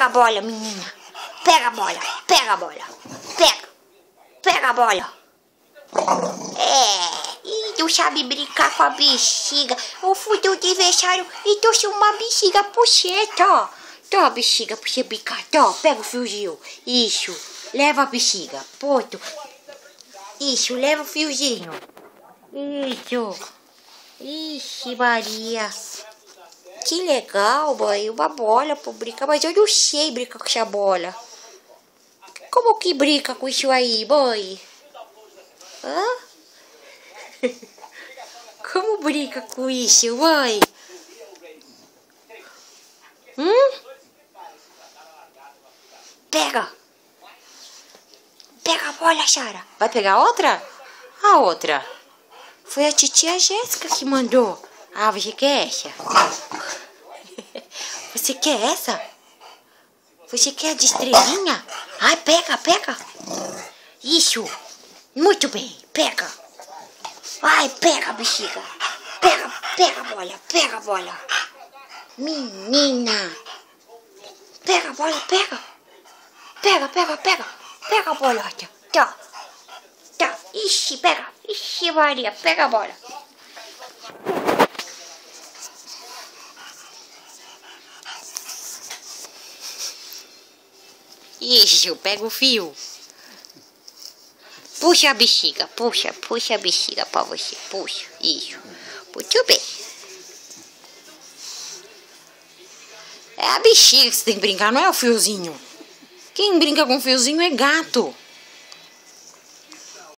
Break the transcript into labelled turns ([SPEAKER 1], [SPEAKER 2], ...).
[SPEAKER 1] a bola, menina. Pega a bola, pega a bola. Pega a bola. E tu sabe brincar com a bexiga. Eu fui do adversário e trouxe uma bexiga pra você, tá? Tá, bexiga, pra você brincar, tá? Pega o fiozinho. Isso, leva a bexiga. Ponto. Isso, leva o fiozinho. Isso. Ixi, Maria. Que legal, mãe. Uma bola pra brincar, mas eu não sei brincar com essa bola. Como que brinca com isso aí, mãe? Hã? Como brinca com isso, mãe? Pega. Pega a bola, Sara. Vai pegar outra? A outra. Foi a titia Jéssica que mandou. Ah, você quer essa? Você quer essa? Você quer a de estrelinha? Ai, pega, pega. Isso. Muito bem, pega. Ai, pega, bexiga. Pega a bola, pega a bola. Menina. Pega a bola, pega. Pega. Pega a bola, tá. Tá. Ixi, pega. Ixi, Maria, pega a bola. Isso, pega o fio. Puxa a bexiga, puxa a bexiga pra você. Puxa, isso. Muito bem. É a bexiga que você tem que brincar, não é o fiozinho. Quem brinca com fiozinho é gato.